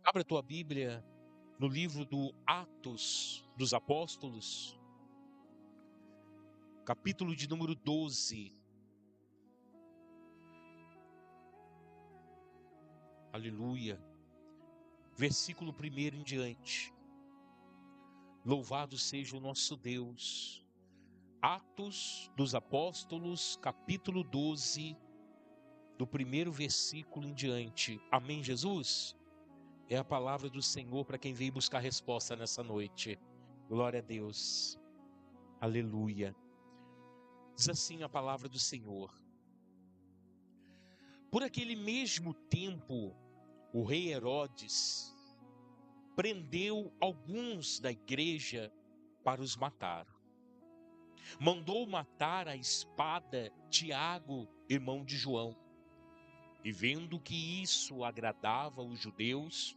Abra a tua Bíblia no livro do Atos dos Apóstolos, capítulo de número 12. Aleluia. Versículo 1 em diante. Louvado seja o nosso Deus. Atos dos Apóstolos, capítulo 12, do primeiro versículo em diante. Amém, Jesus? É a palavra do Senhor para quem veio buscar resposta nessa noite. Glória a Deus. Aleluia. Diz assim a palavra do Senhor. Por aquele mesmo tempo, o rei Herodes prendeu alguns da igreja para os matar. Mandou matar à espada Tiago, irmão de João. E vendo que isso agradava os judeus,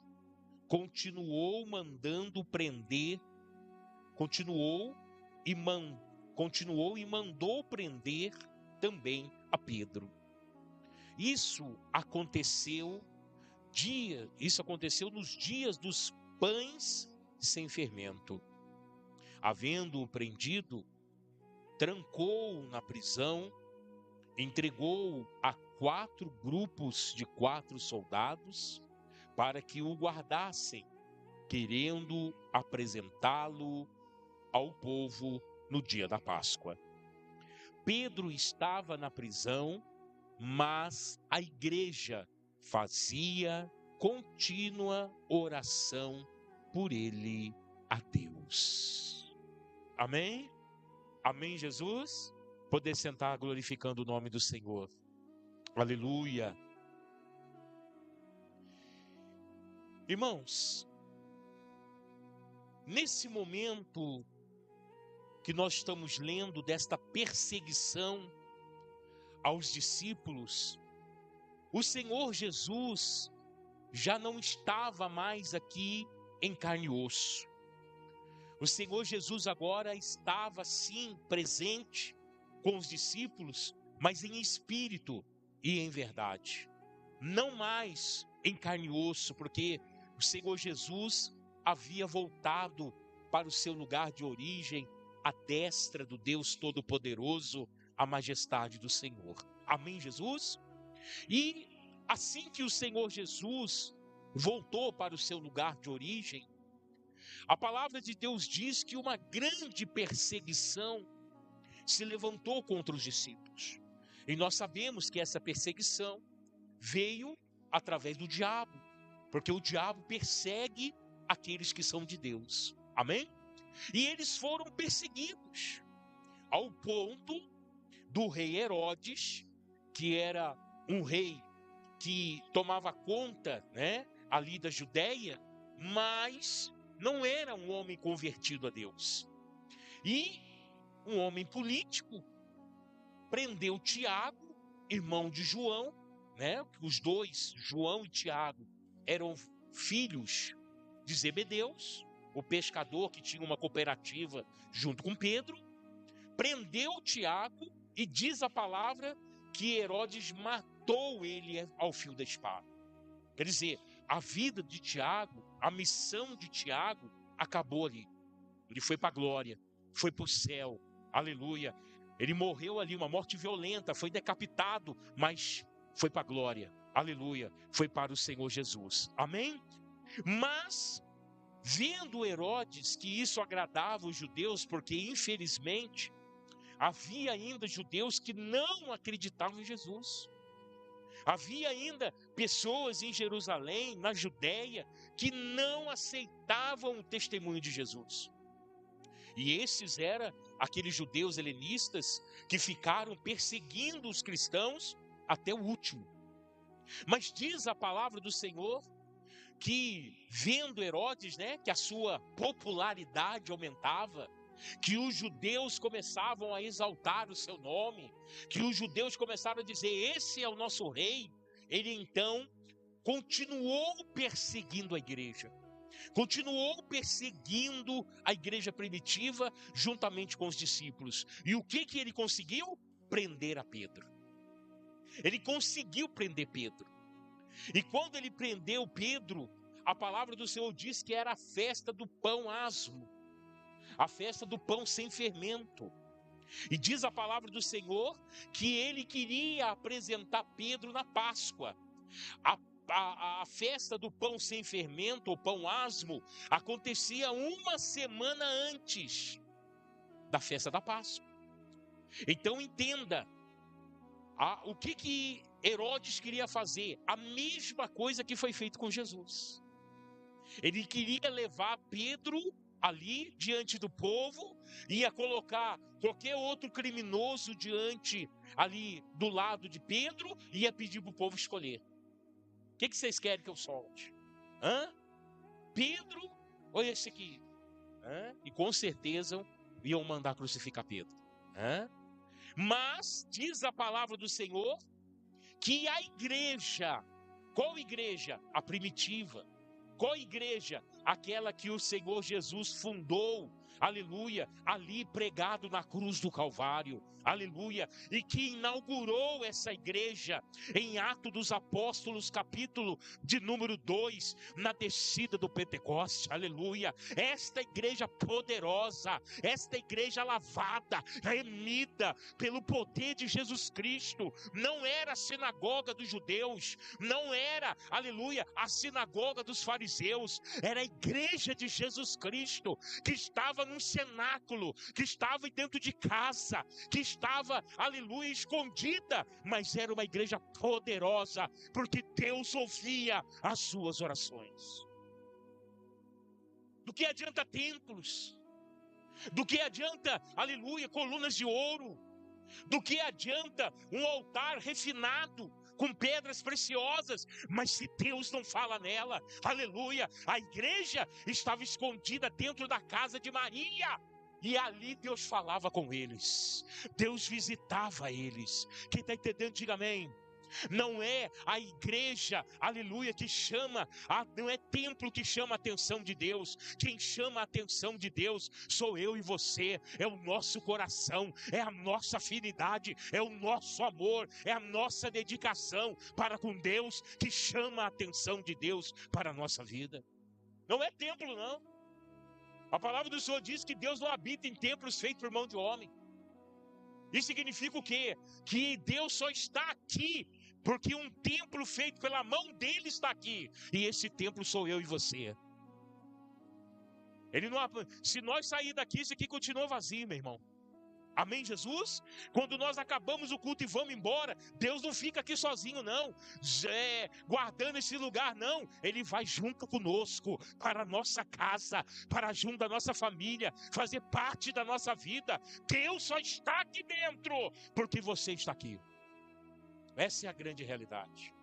continuou e mandou prender também a Pedro. Isso aconteceu nos dias dos pães sem fermento. Havendo-o prendido, trancou-o na prisão, entregou-o a 4 grupos de 4 soldados para que o guardassem, querendo apresentá-lo ao povo no dia da Páscoa. Pedro estava na prisão, mas a igreja fazia contínua oração por ele a Deus. Amém? Amém, Jesus? Poder sentar glorificando o nome do Senhor. Aleluia. Irmãos, nesse momento que nós estamos lendo desta perseguição aos discípulos, o Senhor Jesus já não estava mais aqui em carne e osso. O Senhor Jesus agora estava sim presente com os discípulos, mas em espírito e em verdade. Não mais em carne e osso, porque o Senhor Jesus havia voltado para o seu lugar de origem, à destra do Deus Todo-Poderoso, a majestade do Senhor. Amém, Jesus? E assim que o Senhor Jesus voltou para o seu lugar de origem, a palavra de Deus diz que uma grande perseguição se levantou contra os discípulos. E nós sabemos que essa perseguição veio através do diabo, porque o diabo persegue aqueles que são de Deus. Amém? E eles foram perseguidos ao ponto do rei Herodes, que era um rei que tomava conta, ali da Judéia, mas não era um homem convertido a Deus. E um homem político prendeu Tiago, irmão de João, os dois, João e Tiago, eram filhos de Zebedeus, o pescador que tinha uma cooperativa junto com Pedro. Prendeu Tiago e diz a palavra que Herodes matou ele ao fio da espada. Quer dizer, a vida de Tiago, a missão de Tiago acabou ali. Ele foi para a glória, foi para o céu, aleluia. Ele morreu ali, uma morte violenta, foi decapitado, mas foi para a glória, aleluia. Foi para o Senhor Jesus, amém? Mas, vendo Herodes que isso agradava os judeus, porque infelizmente havia ainda judeus que não acreditavam em Jesus. Havia ainda pessoas em Jerusalém, na Judéia, que não aceitavam o testemunho de Jesus. E esses eram aqueles judeus helenistas que ficaram perseguindo os cristãos até o último. Mas diz a palavra do Senhor que, vendo Herodes, que a sua popularidade aumentava, que os judeus começavam a exaltar o seu nome, que os judeus começaram a dizer: esse é o nosso rei. Ele então continuou perseguindo a igreja, continuou perseguindo a igreja primitiva juntamente com os discípulos. E o que ele conseguiu? Prender a Pedro. Ele conseguiu prender Pedro. E quando ele prendeu Pedro, a palavra do Senhor diz que era a festa do pão asmo, a festa do pão sem fermento. E diz a palavra do Senhor que ele queria apresentar Pedro na Páscoa. A festa do pão sem fermento, ou pão asmo, acontecia uma semana antes da festa da Páscoa. Então entenda, o que Herodes queria fazer? A mesma coisa que foi feito com Jesus. Ele queria levar Pedro ali diante do povo, ia colocar qualquer outro criminoso diante, ali do lado de Pedro, e ia pedir para o povo escolher. O que vocês querem que eu solte? Pedro ou esse aqui? E com certeza iam mandar crucificar Pedro. Mas diz a palavra do Senhor que a igreja, qual igreja? A primitiva. Qual igreja? Aquela que o Senhor Jesus fundou, aleluia, ali pregado na cruz do Calvário, aleluia, e que inaugurou essa igreja em Atos dos Apóstolos, capítulo de número 2, na descida do Pentecoste, aleluia. Esta igreja poderosa, esta igreja lavada, remida pelo poder de Jesus Cristo, não era a sinagoga dos judeus, não era, aleluia, a sinagoga dos fariseus, era a igreja de Jesus Cristo, que estava num cenáculo, que estava dentro de casa, que estava, aleluia, escondida, mas era uma igreja poderosa, porque Deus ouvia as suas orações. Do que adianta templos? Do que adianta, aleluia, colunas de ouro? Do que adianta um altar refinado com pedras preciosas, mas se Deus não fala nela, aleluia, a igreja estava escondida dentro da casa de Maria, e ali Deus falava com eles, Deus visitava eles. Quem está entendendo, diga amém. Não é a igreja, aleluia, que chama, não é templo que chama a atenção de Deus. Quem chama a atenção de Deus sou eu e você, é o nosso coração, é a nossa afinidade, é o nosso amor, é a nossa dedicação para com Deus, que chama a atenção de Deus para a nossa vida. Não é templo, não. A palavra do Senhor diz que Deus não habita em templos feitos por mão de homem. Isso significa o quê? Que Deus só está aqui porque um templo feito pela mão dele está aqui. E esse templo sou eu e você. Ele não, se nós sair daqui, isso aqui continua vazio, meu irmão. Amém, Jesus? Quando nós acabamos o culto e vamos embora, Deus não fica aqui sozinho, não. Guardando esse lugar, não. Ele vai junto conosco, para a nossa casa, para junto da nossa família, fazer parte da nossa vida. Deus só está aqui dentro, porque você está aqui. Essa é a grande realidade.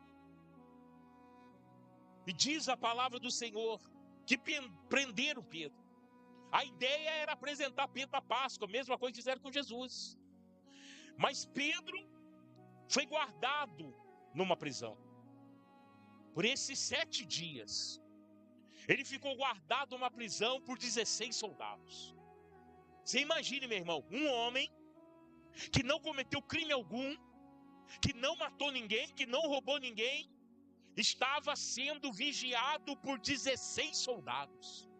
E diz a palavra do Senhor que prenderam Pedro. A ideia era apresentar Pedro à Páscoa, a mesma coisa que fizeram com Jesus. Mas Pedro foi guardado numa prisão. Por esses 7 dias, ele ficou guardado numa prisão por 16 soldados. Você imagine, meu irmão, um homem que não cometeu crime algum, que não matou ninguém, que não roubou ninguém, estava sendo vigiado por 16 soldados.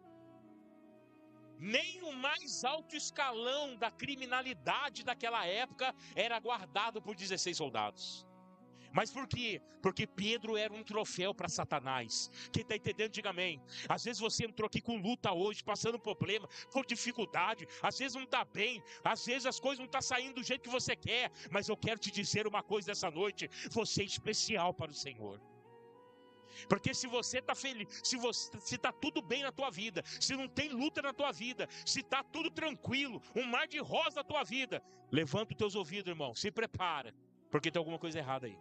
Nem o mais alto escalão da criminalidade daquela época era guardado por 16 soldados. Mas por quê? Porque Pedro era um troféu para Satanás. Quem está entendendo, diga amém. Às vezes você entrou aqui com luta hoje, passando problema, com dificuldade. Às vezes não está bem, às vezes as coisas não estão saindo do jeito que você quer. Mas eu quero te dizer uma coisa essa noite: você é especial para o Senhor. Porque se você está feliz, se está tudo bem na tua vida, se não tem luta na tua vida, se está tudo tranquilo, um mar de rosa na tua vida, levanta os teus ouvidos, irmão, se prepara, porque tem alguma coisa errada aí.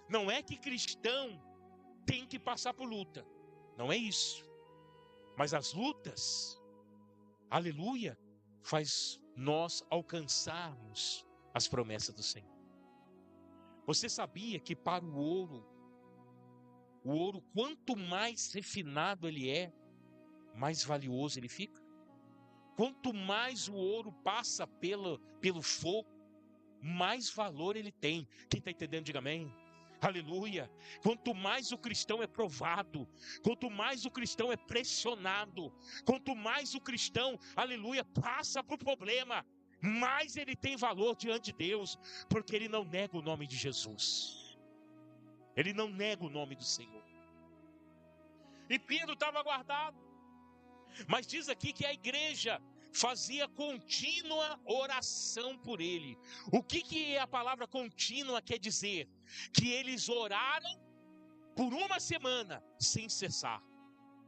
Não é que cristão tem que passar por luta, não é isso. Mas as lutas, aleluia, faz nós alcançarmos as promessas do Senhor. Você sabia que para o ouro, quanto mais refinado ele é, mais valioso ele fica? Quanto mais o ouro passa pelo fogo, mais valor ele tem. Quem está entendendo, diga amém. Aleluia. Quanto mais o cristão é provado, quanto mais o cristão é pressionado, quanto mais o cristão, aleluia, passa por problema, mais ele tem valor diante de Deus, porque ele não nega o nome de Jesus. Ele não nega o nome do Senhor. E Pedro estava guardado. Mas diz aqui que a igreja fazia contínua oração por ele. O que a palavra contínua quer dizer? Que eles oraram por uma semana sem cessar.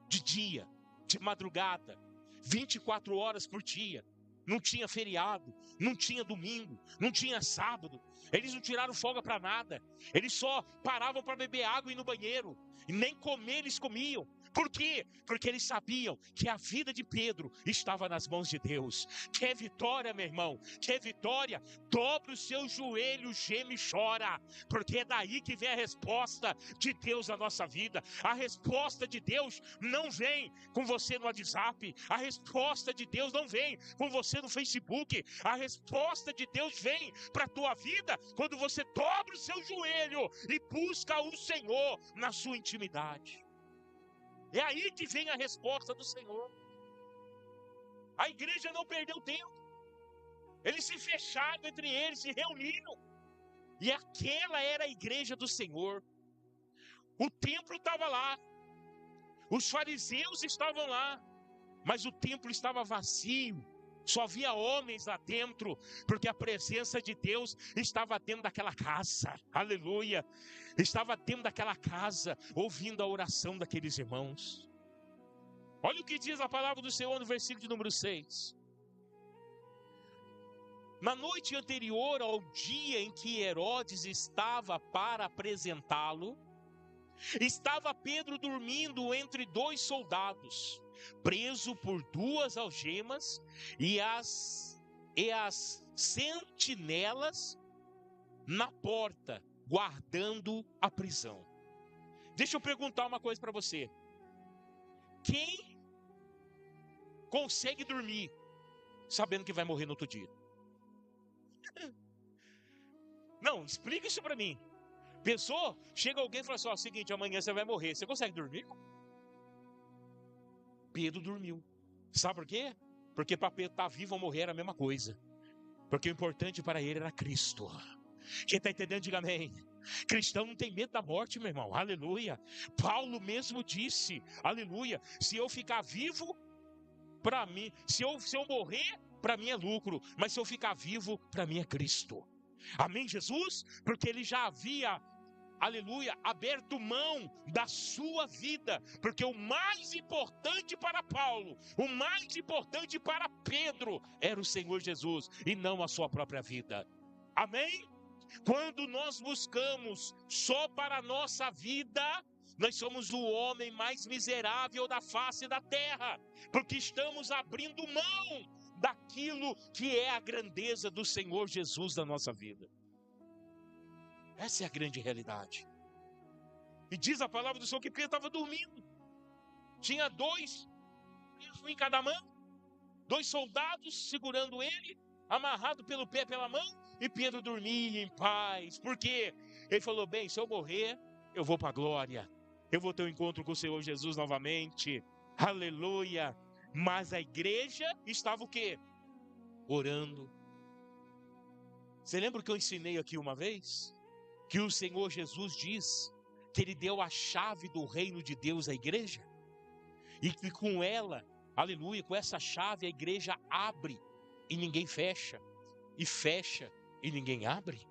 De dia, de madrugada, 24 horas por dia. Não tinha feriado, não tinha domingo, não tinha sábado. Eles não tiraram folga para nada. Eles só paravam para beber água e ir no banheiro. E nem comer eles comiam. Por quê? Porque eles sabiam que a vida de Pedro estava nas mãos de Deus. Quer vitória, meu irmão? Quer vitória? Dobre o seu joelho, geme e chora. Porque é daí que vem a resposta de Deus na nossa vida. A resposta de Deus não vem com você no WhatsApp. A resposta de Deus não vem com você no Facebook. A resposta de Deus vem para a tua vida quando você dobra o seu joelho e busca o Senhor na sua intimidade. É aí que vem a resposta do Senhor. A igreja não perdeu tempo. Eles se fecharam entre eles, se reuniram. E aquela era a igreja do Senhor. O templo estava lá. Os fariseus estavam lá. Mas o templo estava vazio. Só havia homens lá dentro, porque a presença de Deus estava dentro daquela casa. Aleluia. Estava dentro daquela casa, ouvindo a oração daqueles irmãos. Olha o que diz a palavra do Senhor no versículo de número 6. Na noite anterior ao dia em que Herodes estava para apresentá-lo, estava Pedro dormindo entre 2 soldados, preso por 2 algemas, e as sentinelas na porta, guardando a prisão. Deixa eu perguntar uma coisa para você. Quem consegue dormir sabendo que vai morrer no outro dia? Não, explica isso para mim. Pensou? Chega alguém e fala assim, ó, seguinte, amanhã você vai morrer. Você consegue dormir? Pedro dormiu. Sabe por quê? Porque para Pedro estar vivo ou morrer era a mesma coisa. Porque o importante para ele era Cristo. Quem está entendendo, diga amém. Cristão não tem medo da morte, meu irmão. Aleluia. Paulo mesmo disse, aleluia, se eu ficar vivo, para mim, se eu morrer, para mim é lucro. Mas se eu ficar vivo, para mim é Cristo. Amém, Jesus? Porque ele já havia, aleluia, aberto mão da sua vida, porque o mais importante para Paulo, o mais importante para Pedro, era o Senhor Jesus, e não a sua própria vida. Amém? Quando nós buscamos só para a nossa vida, nós somos o homem mais miserável da face da terra, porque estamos abrindo mão daquilo que é a grandeza do Senhor Jesus na nossa vida. Essa é a grande realidade. E diz a palavra do Senhor que Pedro estava dormindo. Tinha 2 em cada mão, 2 soldados segurando ele, amarrado pelo pé e pela mão, e Pedro dormia em paz. Por quê? Ele falou, bem, se eu morrer, eu vou para a glória. Eu vou ter um encontro com o Senhor Jesus novamente. Aleluia. Mas a igreja estava o quê? Orando. Você lembra que eu ensinei aqui uma vez? Que o Senhor Jesus diz que Ele deu a chave do reino de Deus à igreja? E que com ela, aleluia, com essa chave a igreja abre e ninguém fecha. E fecha e ninguém abre.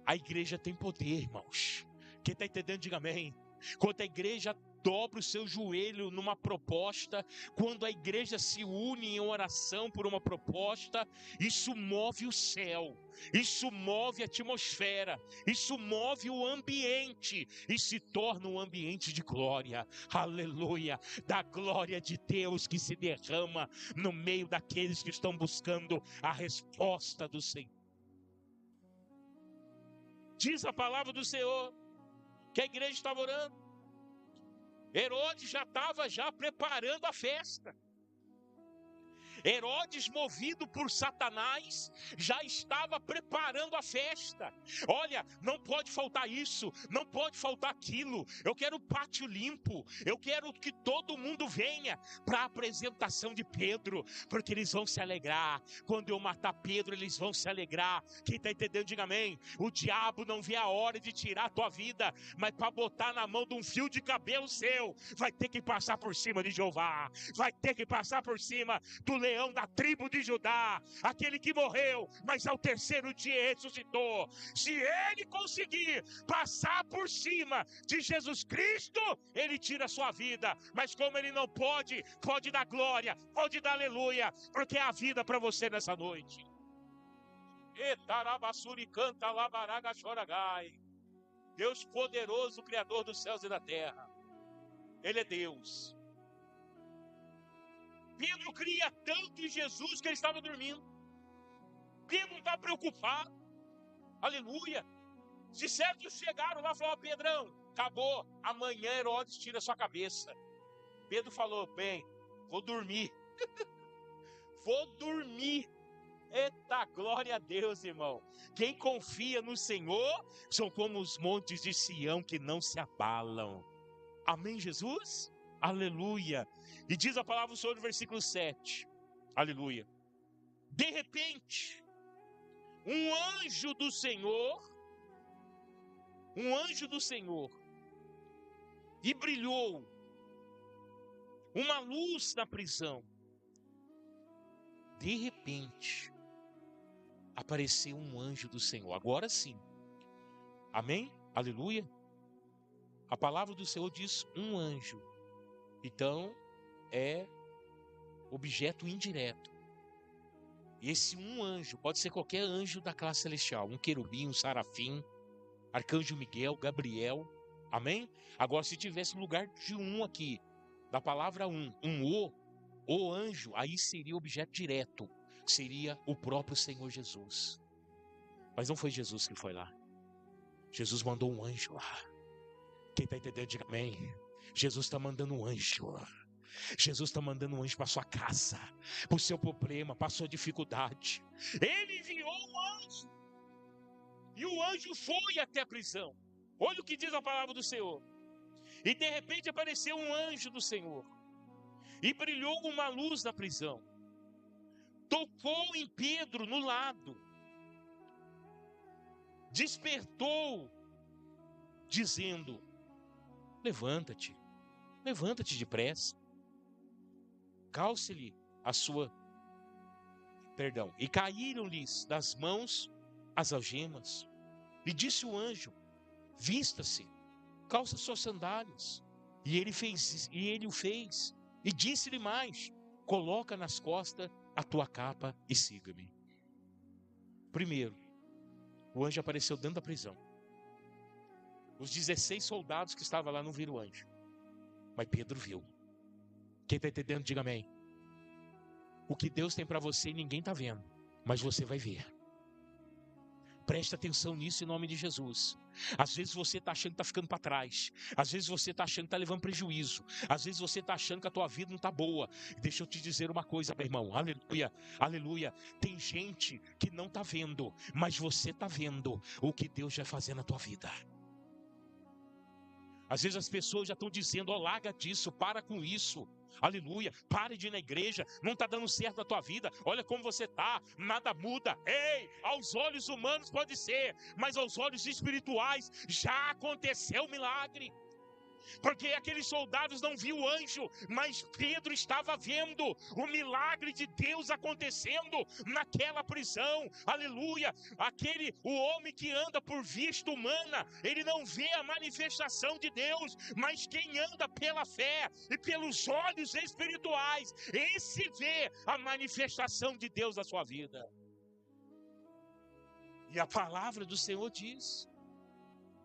A igreja tem poder, irmãos. Quem está entendendo, diga amém. Quando a igreja dobra o seu joelho numa proposta, quando a igreja se une em oração por uma proposta, isso move o céu, isso move a atmosfera, isso move o ambiente e se torna um ambiente de glória. Aleluia, da glória de Deus que se derrama no meio daqueles que estão buscando a resposta do Senhor. Diz a palavra do Senhor que a igreja estava orando. Herodes já estava preparando a festa. Herodes, movido por Satanás, já estava preparando a festa. Olha, não pode faltar isso, não pode faltar aquilo. Eu quero pátio limpo, eu quero que todo mundo venha para a apresentação de Pedro, porque eles vão se alegrar. Quando eu matar Pedro, eles vão se alegrar. Quem está entendendo, diga amém. O diabo não vê a hora de tirar a tua vida, mas para botar na mão de um fio de cabelo seu, vai ter que passar por cima de Jeová, vai ter que passar por cima do leão da tribo de Judá, aquele que morreu, mas ao terceiro dia ressuscitou. Se ele conseguir passar por cima de Jesus Cristo, ele tira a sua vida, mas como ele não pode, pode dar glória, pode dar aleluia, porque é a vida para você nessa noite. Etarabassuri canta labaraga choragai. Deus poderoso, Criador dos céus e da terra, Ele é Deus. Pedro cria tanto em Jesus que ele estava dormindo. Pedro não está preocupado. Aleluia. Se certos chegaram lá e falaram: Pedrão, acabou, amanhã Herodes tira a sua cabeça. Pedro falou: bem, vou dormir. Vou dormir. Eita, glória a Deus, irmão. Quem confia no Senhor são como os montes de Sião que não se abalam. Amém, Jesus? Aleluia. E diz a palavra do Senhor no versículo 7. Aleluia. De repente, um anjo do Senhor, e brilhou uma luz na prisão. De repente, apareceu um anjo do Senhor. Agora sim. Amém? Aleluia. A palavra do Senhor diz um anjo. Então, é objeto indireto. E esse um anjo pode ser qualquer anjo da classe celestial. Um querubim, um serafim, arcanjo Miguel, Gabriel. Amém? Agora, se tivesse no lugar de um aqui, da palavra o anjo, aí seria objeto direto. Seria o próprio Senhor Jesus. Mas não foi Jesus que foi lá. Jesus mandou um anjo lá. Quem está entendendo, diga amém. Jesus está mandando um anjo. Jesus está mandando um anjo para sua casa, para o seu problema, para a sua dificuldade. Ele enviou um anjo. E o anjo foi até a prisão. Olha o que diz a palavra do Senhor. E de repente apareceu um anjo do Senhor. E brilhou uma luz na prisão. Tocou em Pedro no lado. Despertou, dizendo: levanta-te depressa. Calce-lhe a sua... E caíram-lhes das mãos as algemas. E disse o anjo: vista-se, calça suas sandálias. E ele o fez. E disse-lhe mais: coloca nas costas a tua capa e siga-me. Primeiro, o anjo apareceu dentro da prisão. Os 16 soldados que estavam lá não viram o anjo, mas Pedro viu. Quem está entendendo, diga amém. O que Deus tem para você ninguém está vendo, mas você vai ver. Preste atenção nisso em nome de Jesus. Às vezes você está achando que está ficando para trás. Às vezes você está achando que está levando prejuízo. Às vezes você está achando que a tua vida não está boa. Deixa eu te dizer uma coisa, meu irmão. Aleluia, aleluia. Tem gente que não está vendo, mas você está vendo o que Deus vai fazer na tua vida. Às vezes as pessoas já estão dizendo: ó, larga disso, para com isso. Aleluia, pare de ir na igreja, não está dando certo na tua vida, olha como você está, nada muda. Ei, aos olhos humanos pode ser, mas aos olhos espirituais já aconteceu o milagre. Porque aqueles soldados não viam o anjo, mas Pedro estava vendo o milagre de Deus acontecendo naquela prisão. Aleluia. O homem que anda por vista humana, ele não vê a manifestação de Deus, mas quem anda pela fé e pelos olhos espirituais, esse vê a manifestação de Deus na sua vida. E a palavra do Senhor diz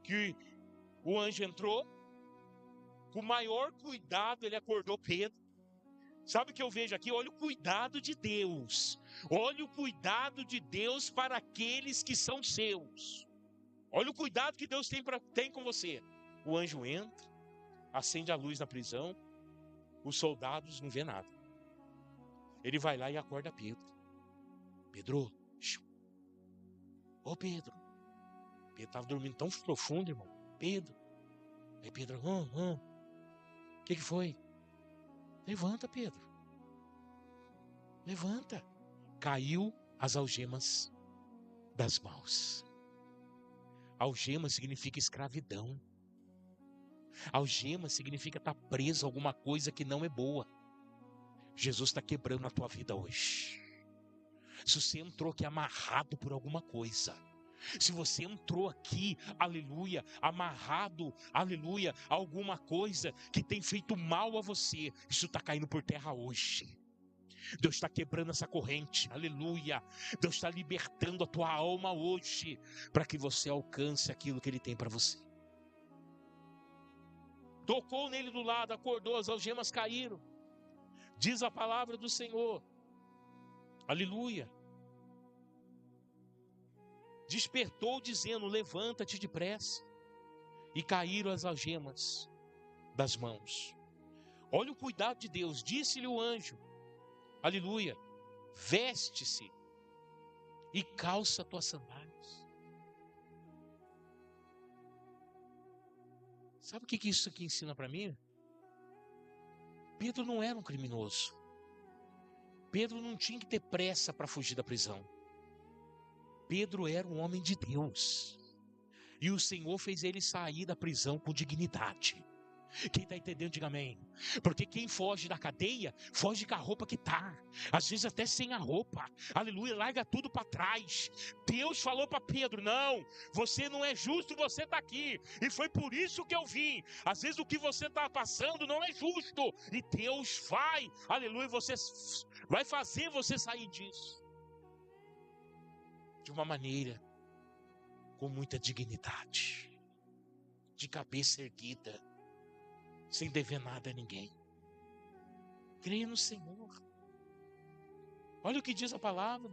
que o anjo entrou. Com o maior cuidado ele acordou Pedro. Sabe o que eu vejo aqui? Olha o cuidado de Deus. Olha o cuidado de Deus para aqueles que são seus. Olha o cuidado que Deus tem com você. O anjo entra, acende a luz na prisão. Os soldados não vê nada. Ele vai lá e acorda Pedro. Pedro, ô Pedro. Pedro estava dormindo tão profundo, irmão. Pedro. Aí Pedro, o que foi? Levanta, Pedro. Levanta. Caiu as algemas das mãos. Algema significa escravidão. Algema significa estar preso a alguma coisa que não é boa. Jesus está quebrando a tua vida hoje. Se você entrou aqui amarrado por alguma coisa, se você entrou aqui, aleluia, amarrado, aleluia, a alguma coisa que tem feito mal a você, isso está caindo por terra hoje. Deus está quebrando essa corrente, aleluia. Deus está libertando a tua alma hoje, para que você alcance aquilo que Ele tem para você. Tocou nele do lado, acordou, as algemas caíram. Diz a palavra do Senhor, aleluia. Despertou dizendo, levanta-te depressa. E caíram as algemas das mãos. Olha o cuidado de Deus, disse-lhe o anjo, aleluia, veste-se e calça tuas sandálias. Sabe o que isso aqui ensina para mim? Pedro não era um criminoso. Pedro não tinha que ter pressa para fugir da prisão. Pedro era um homem de Deus. E o Senhor fez ele sair da prisão com dignidade. Quem está entendendo, diga amém. Porque quem foge da cadeia, foge com a roupa que está. Às vezes até sem a roupa. Aleluia, larga tudo para trás. Deus falou para Pedro, não, você não é justo, você está aqui. E foi por isso que eu vim. Às vezes o que você está passando não é justo. E Deus vai, aleluia, você vai fazer você sair disso. De uma maneira, com muita dignidade. De cabeça erguida. Sem dever nada a ninguém. Creia no Senhor. Olha o que diz a palavra.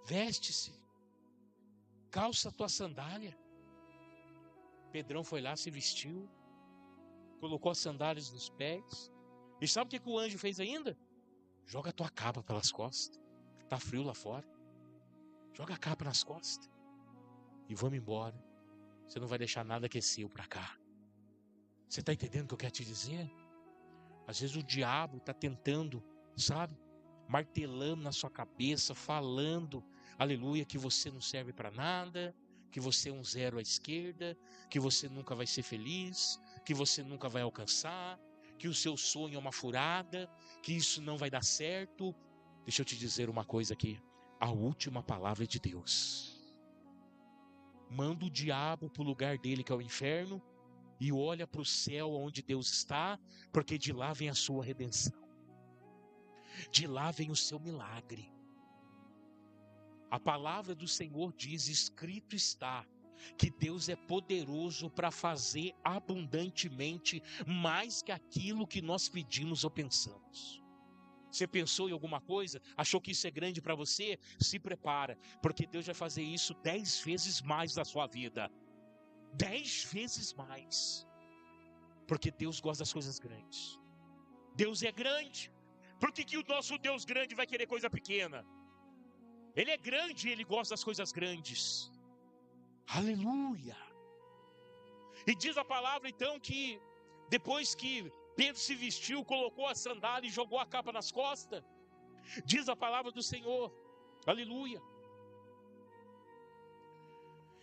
Veste-se. Calça a tua sandália. Pedrão foi lá, se vestiu. Colocou as sandálias nos pés. E sabe o que o anjo fez ainda? Joga a tua capa pelas costas. Está frio lá fora. Joga a capa nas costas. E vamos embora. Você não vai deixar nada aquecer para cá. Você está entendendo o que eu quero te dizer? Às vezes o diabo está tentando, sabe? Martelando na sua cabeça, falando, aleluia, que você não serve para nada, que você é um zero à esquerda, que você nunca vai ser feliz, que você nunca vai alcançar, que o seu sonho é uma furada, que isso não vai dar certo. Deixa eu te dizer uma coisa aqui. A última palavra é de Deus. Manda o diabo para o lugar dele, que é o inferno, e olha para o céu onde Deus está, porque de lá vem a sua redenção. De lá vem o seu milagre. A palavra do Senhor diz, escrito está, que Deus é poderoso para fazer abundantemente mais que aquilo que nós pedimos ou pensamos. Você pensou em alguma coisa? Achou que isso é grande para você? Se prepara, porque Deus vai fazer isso 10 vezes mais na sua vida. 10 vezes mais. Porque Deus gosta das coisas grandes. Deus é grande. Por que o nosso Deus grande vai querer coisa pequena? Ele é grande e Ele gosta das coisas grandes. Aleluia. E diz a palavra então que depois que Pedro se vestiu, colocou a sandália e jogou a capa nas costas, diz a palavra do Senhor, aleluia.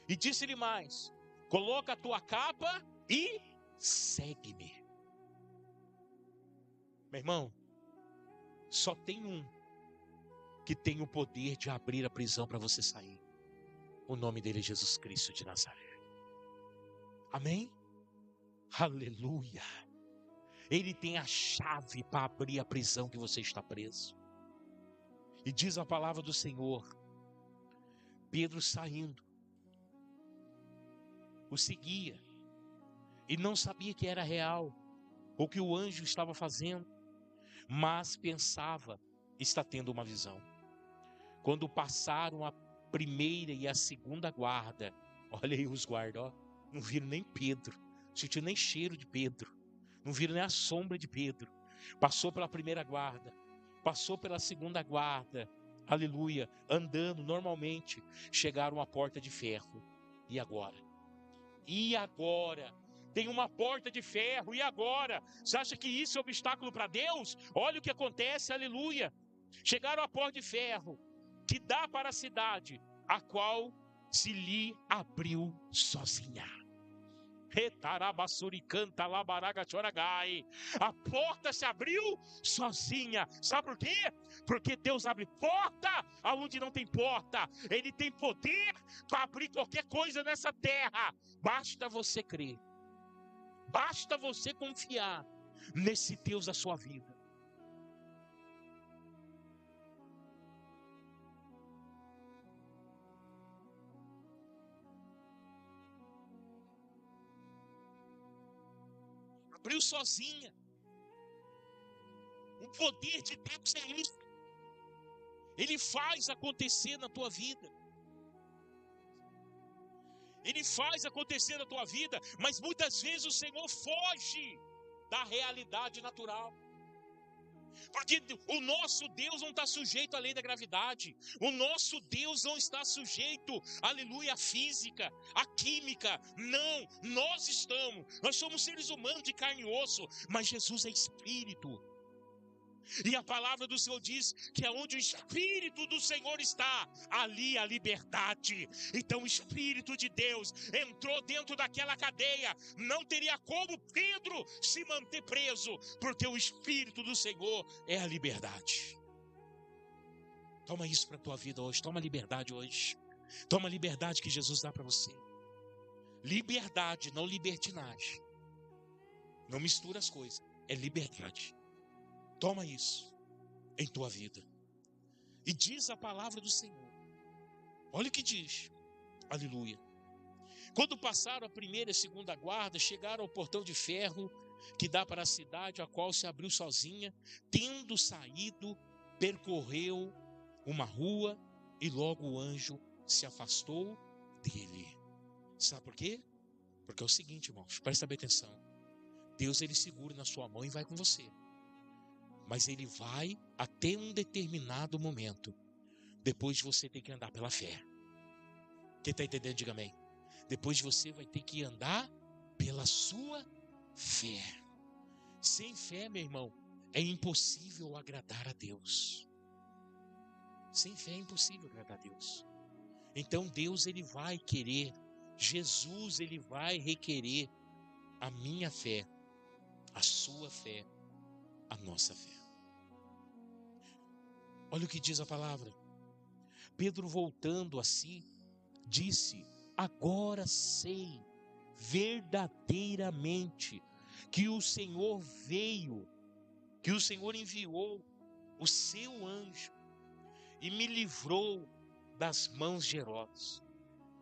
E disse-lhe mais, coloca a tua capa e segue-me. Meu irmão, só tem um que tem o poder de abrir a prisão para você sair. O nome dele é Jesus Cristo de Nazaré. Amém? Aleluia. Ele tem a chave para abrir a prisão que você está preso. E diz a palavra do Senhor, Pedro saindo, o seguia, e não sabia que era real, o que o anjo estava fazendo, mas pensava, está tendo uma visão. Quando passaram a primeira e a segunda guarda, olha aí os guardas, ó, não viram nem Pedro, não sentiu nem cheiro de Pedro, não viram nem a sombra de Pedro. Passou pela primeira guarda, passou pela segunda guarda, aleluia, andando normalmente, chegaram à porta de ferro. E agora? E agora? Tem uma porta de ferro, e agora? Você acha que isso é obstáculo para Deus? Olha o que acontece, aleluia. Chegaram à porta de ferro, que dá para a cidade, a qual se lhe abriu sozinha. A porta se abriu sozinha. Sabe por quê? Porque Deus abre porta aonde não tem porta. Ele tem poder para abrir qualquer coisa nessa terra. Basta você crer. Basta você confiar nesse Deus da sua vida. Abriu sozinha. O poder de Deus é isso. Ele faz acontecer na tua vida. Ele faz acontecer na tua vida, mas muitas vezes o Senhor foge da realidade natural. Porque o nosso Deus não está sujeito à lei da gravidade. O nosso Deus não está sujeito, aleluia, à física, à química. Não, nós estamos. Nós somos seres humanos de carne e osso, mas Jesus é Espírito. E a palavra do Senhor diz que aonde o Espírito do Senhor está, ali a liberdade. Então o Espírito de Deus entrou dentro daquela cadeia. Não teria como Pedro se manter preso, porque o Espírito do Senhor é a liberdade. Toma isso para a tua vida hoje, toma liberdade hoje. Toma a liberdade que Jesus dá para você. Liberdade, não libertinagem. Não mistura as coisas, é liberdade. Toma isso em tua vida. E diz a palavra do Senhor. Olha o que diz. Aleluia. Quando passaram a primeira e a segunda guarda, chegaram ao portão de ferro que dá para a cidade, a qual se abriu sozinha. Tendo saído, percorreu uma rua e logo o anjo se afastou dele. Sabe por quê? Porque é o seguinte, irmãos, presta bem atenção. Deus, ele segura na sua mão e vai com você. Mas ele vai até um determinado momento. Depois você tem que andar pela fé. Quem está entendendo, diga amém. Depois você vai ter que andar pela sua fé. Sem fé, meu irmão, é impossível agradar a Deus. Sem fé é impossível agradar a Deus. Então Deus, ele vai querer, Jesus, ele vai requerer a minha fé, a sua fé, a nossa fé. Olha o que diz a palavra. Pedro, voltando a si, disse: agora sei verdadeiramente que o Senhor veio, que o Senhor enviou o seu anjo e me livrou das mãos de Herodes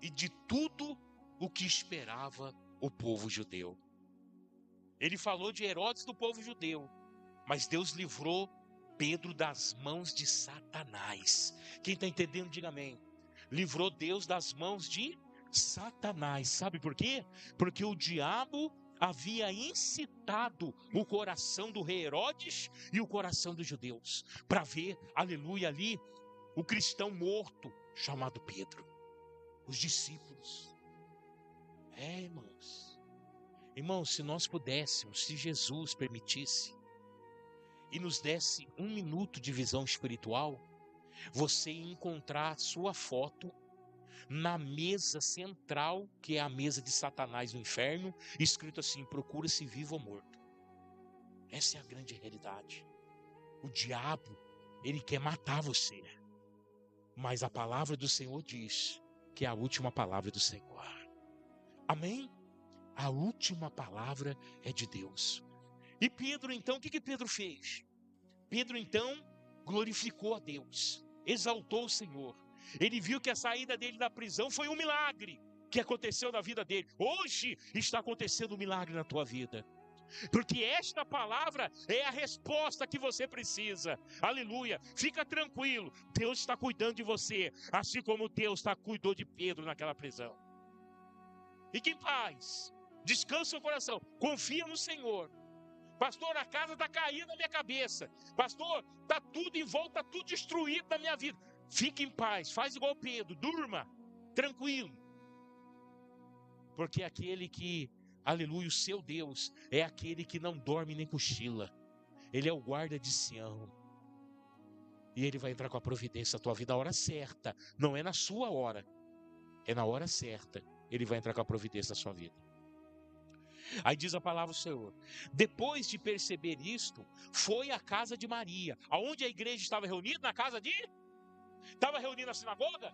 e de tudo o que esperava o povo judeu. Ele falou de Herodes, do povo judeu, mas Deus livrou Pedro das mãos de Satanás. Quem está entendendo, diga amém. Livrou Deus das mãos de Satanás. Sabe por quê? Porque o diabo havia incitado o coração do rei Herodes e o coração dos judeus para ver, aleluia, ali o cristão morto chamado Pedro. Os discípulos. Irmãos. Irmãos, se nós pudéssemos, se Jesus permitisse e nos desse 1 minuto de visão espiritual, você ia encontrar sua foto na mesa central, que é a mesa de Satanás no inferno, escrito assim: procura-se vivo ou morto. Essa é a grande realidade. O diabo, ele quer matar você, mas a palavra do Senhor diz que é a última palavra do Senhor. Amém? A última palavra é de Deus. E Pedro, então, o que Pedro fez? Pedro, então, glorificou a Deus, exaltou o Senhor. Ele viu que a saída dele da prisão foi um milagre que aconteceu na vida dele. Hoje está acontecendo um milagre na tua vida. Porque esta palavra é a resposta que você precisa. Aleluia. Fica tranquilo. Deus está cuidando de você, assim como Deus cuidou de Pedro naquela prisão. Fique em paz. Descansa o coração. Confia no Senhor. Pastor, a casa está caída na minha cabeça. Pastor, está tudo em volta, está tudo destruído na minha vida. Fique em paz, faz igual Pedro, durma, tranquilo. Porque aquele que, aleluia, o seu Deus, é aquele que não dorme nem cochila. Ele é o guarda de Sião. E Ele vai entrar com a providência na tua vida na hora certa. Não é na sua hora, é na hora certa. Ele vai entrar com a providência na sua vida. Aí diz a palavra do Senhor: depois de perceber isto, foi à casa de Maria. Aonde a igreja estava reunida? Na casa de? Estava reunida na sinagoga?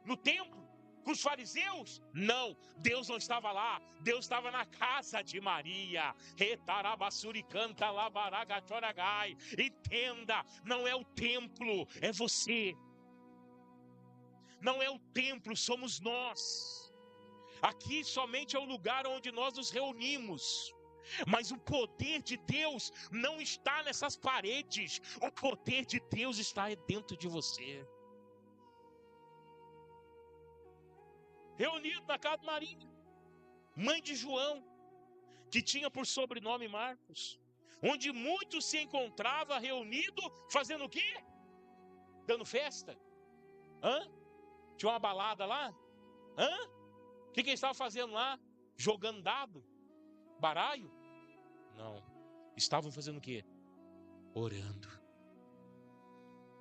No templo? Com os fariseus? Não, Deus não estava lá. Deus estava na casa de Maria. Entenda, não é o templo, é você. Não é o templo, somos nós. Aqui somente é o lugar onde nós nos reunimos. Mas o poder de Deus não está nessas paredes. O poder de Deus está dentro de você. Reunido na casa de Maria, mãe de João, que tinha por sobrenome Marcos, onde muitos se encontravam reunidos, fazendo o quê? Dando festa? Tinha uma balada lá? O que eles estavam fazendo lá? Jogando dado? Baralho? Não. Estavam fazendo o quê? Orando.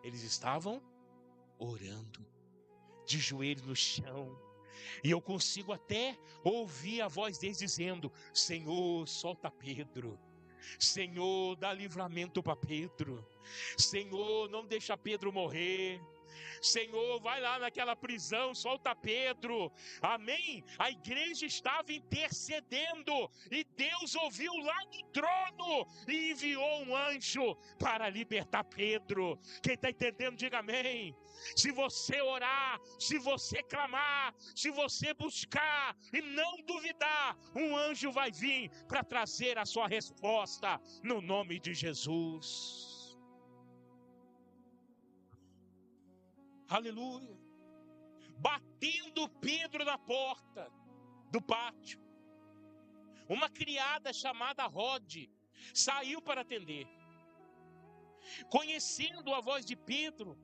Eles estavam orando, de joelhos no chão. E eu consigo até ouvir a voz deles dizendo: Senhor, solta Pedro. Senhor, dá livramento para Pedro. Senhor, não deixa Pedro morrer. Senhor, vai lá naquela prisão, solta Pedro. Amém? A igreja estava intercedendo e Deus ouviu lá do trono e enviou um anjo para libertar Pedro. Quem está entendendo, diga amém. Se você orar, se você clamar, se você buscar e não duvidar, um anjo vai vir para trazer a sua resposta no nome de Jesus. Aleluia. Batendo Pedro na porta do pátio, uma criada chamada Rode saiu para atender. Conhecendo a voz de Pedro,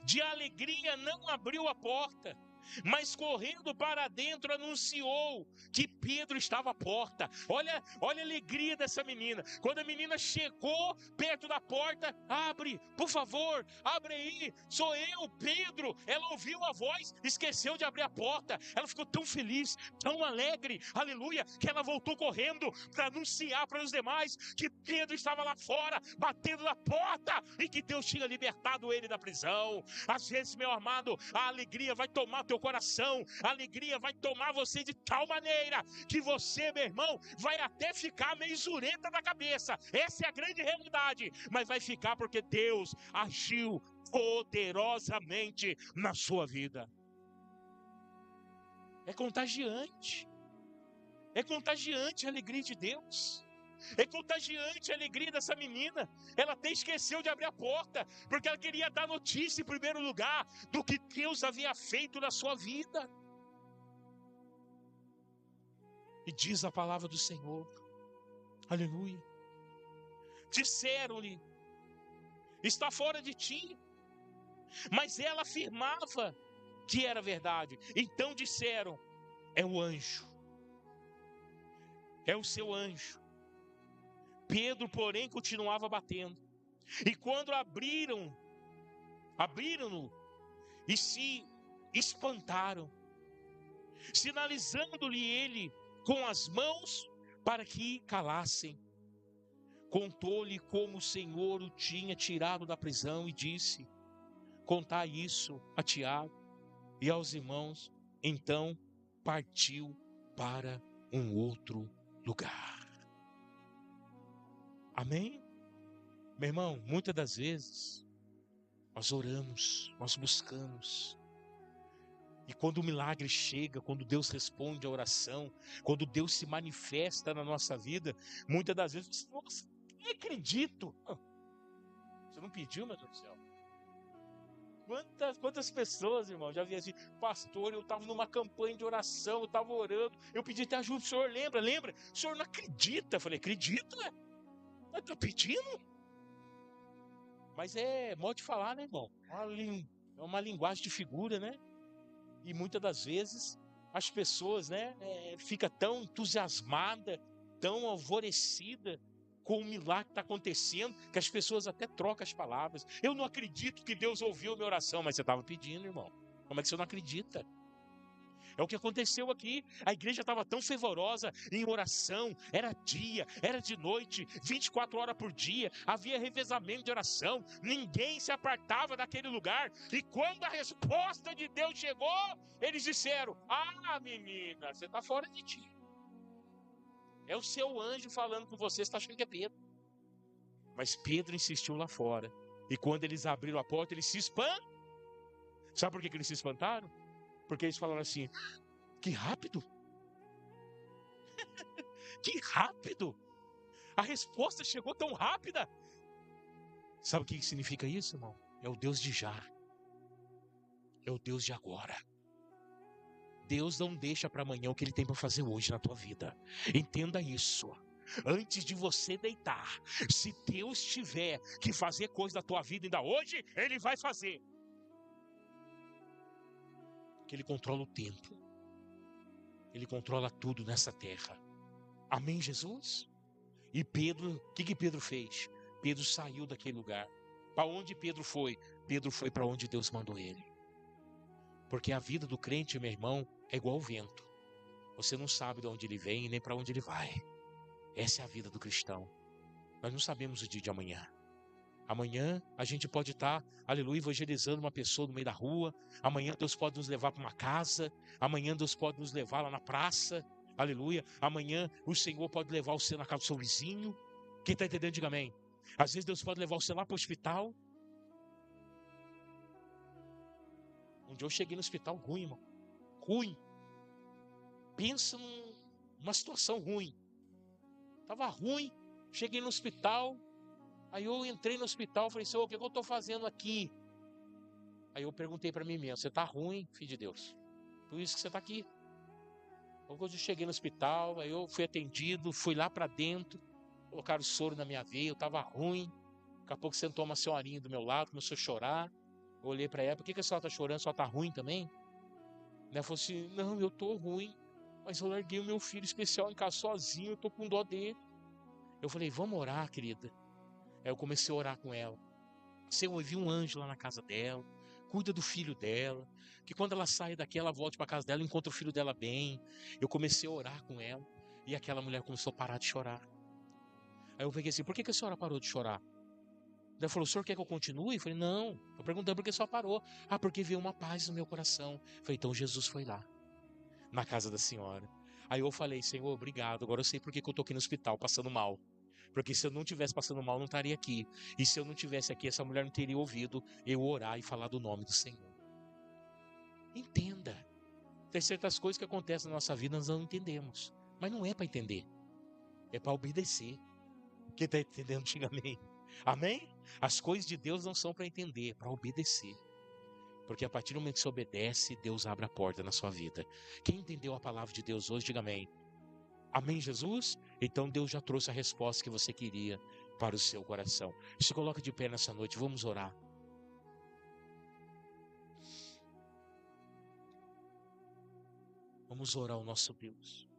de alegria não abriu a porta, mas correndo para dentro anunciou que Pedro estava à porta. Olha a alegria dessa menina. Quando a menina chegou perto da porta: abre, por favor, abre aí, sou eu, Pedro. Ela ouviu a voz, esqueceu de abrir a porta. Ela ficou tão feliz, tão alegre, aleluia, que ela voltou correndo para anunciar para os demais que Pedro estava lá fora, batendo na porta, e que Deus tinha libertado ele da prisão. Às vezes, meu amado, a alegria vai tomar teu coração, a alegria vai tomar você de tal maneira que você, meu irmão, vai até ficar meio zureta da cabeça. Essa é a grande realidade, mas vai ficar porque Deus agiu poderosamente na sua vida. É contagiante a alegria de Deus. É contagiante a alegria dessa menina. Ela até esqueceu de abrir a porta, porque ela queria dar notícia em primeiro lugar do que Deus havia feito na sua vida. E diz a palavra do Senhor, aleluia, disseram-lhe: está fora de ti. Mas ela afirmava que era verdade. Então disseram: é o anjo, é o seu anjo. Pedro, porém, continuava batendo. E quando abriram-no e se espantaram, sinalizando-lhe ele com as mãos para que calassem. Contou-lhe como o Senhor o tinha tirado da prisão e disse: contai isso a Tiago e aos irmãos. Então partiu para um outro lugar. Amém? Meu irmão, muitas das vezes nós oramos, nós buscamos. E quando o milagre chega, quando Deus responde a oração, quando Deus se manifesta na nossa vida, muitas das vezes, nossa, nem acredito. Você não pediu, meu Deus do céu? Quantas pessoas, irmão, já vi assim: pastor, eu estava numa campanha de oração, eu estava orando, eu pedi até ajuda, o senhor lembra? O senhor não acredita? Eu falei: acredito, Está pedindo? Mas é modo de falar, né, irmão? É uma linguagem de figura, né? E muitas das vezes as pessoas, né, fica tão entusiasmada, tão alvorecida com o milagre que está acontecendo, que as pessoas até trocam as palavras. Eu não acredito que Deus ouviu a minha oração, mas você estava pedindo, irmão. Como é que você não acredita? É o que aconteceu aqui. A igreja estava tão fervorosa em oração, era dia, era de noite, 24 horas por dia, havia revezamento de oração, ninguém se apartava daquele lugar. E quando a resposta de Deus chegou, eles disseram: ah, menina, você está fora de ti. É o seu anjo falando com você, você está achando que é Pedro. Mas Pedro insistiu lá fora. E quando eles abriram a porta, eles se espantaram. Sabe por que eles se espantaram? Porque eles falaram assim: que rápido! Que rápido! A resposta chegou tão rápida. Sabe o que significa isso, irmão? É o Deus de já. É o Deus de agora. Deus não deixa para amanhã o que Ele tem para fazer hoje na tua vida. Entenda isso. Antes de você deitar, se Deus tiver que fazer coisa da tua vida ainda hoje, Ele vai fazer. Porque Ele controla o tempo. Ele controla tudo nessa terra. Amém, Jesus? E Pedro, o que Pedro fez? Pedro saiu daquele lugar. Para onde Pedro foi? Pedro foi para onde Deus mandou ele. Porque a vida do crente, meu irmão, é igual ao vento. Você não sabe de onde ele vem nem para onde ele vai. Essa é a vida do cristão. Nós não sabemos o dia de amanhã. Amanhã a gente pode estar, aleluia, evangelizando uma pessoa no meio da rua. Amanhã Deus pode nos levar para uma casa. Amanhã Deus pode nos levar lá na praça. Aleluia. Amanhã o Senhor pode levar você na casa do seu vizinho. Quem está entendendo, diga amém. Às vezes Deus pode levar você lá para o hospital. Um dia eu cheguei no hospital ruim, irmão. Ruim. Pensa numa situação ruim. Estava ruim. Cheguei no hospital. Aí eu entrei no hospital, falei, Senhor, o que eu estou fazendo aqui? Aí eu perguntei para mim mesmo, você está ruim, filho de Deus? Por isso que você está aqui. Quando eu cheguei no hospital, aí eu fui atendido, fui lá para dentro, colocaram soro na minha veia, eu estava ruim. Daqui a pouco sentou uma senhorinha do meu lado, começou a chorar. Eu olhei para ela, por que a senhora está chorando? A senhora está ruim também? Ela falou assim, não, eu estou ruim, mas eu larguei o meu filho especial em casa sozinho, eu estou com dó dele. Eu falei, vamos orar, querida. Aí eu comecei a orar com ela. Senhor, eu vi um anjo lá na casa dela, cuida do filho dela, que quando ela sair daqui, ela volte para casa dela e encontre o filho dela bem. Eu comecei a orar com ela, e aquela mulher começou a parar de chorar. Aí eu peguei assim, por que a senhora parou de chorar? Ela falou, o senhor quer que eu continue? Eu falei, não, eu perguntando por que a senhora parou. Ah, porque veio uma paz no meu coração. Eu falei, então Jesus foi lá, na casa da senhora. Aí eu falei, Senhor, obrigado, agora eu sei por que eu estou aqui no hospital, passando mal. Porque se eu não estivesse passando mal, eu não estaria aqui. E se eu não estivesse aqui, essa mulher não teria ouvido eu orar e falar do nome do Senhor. Entenda. Tem certas coisas que acontecem na nossa vida, nós não entendemos. Mas não é para entender. É para obedecer. Quem está entendendo, diga amém. Amém? As coisas de Deus não são para entender, é para obedecer. Porque a partir do momento que você obedece, Deus abre a porta na sua vida. Quem entendeu a palavra de Deus hoje, diga amém. Amém, Jesus? Então Deus já trouxe a resposta que você queria para o seu coração. Se coloca de pé nessa noite, vamos orar. Vamos orar ao nosso Deus.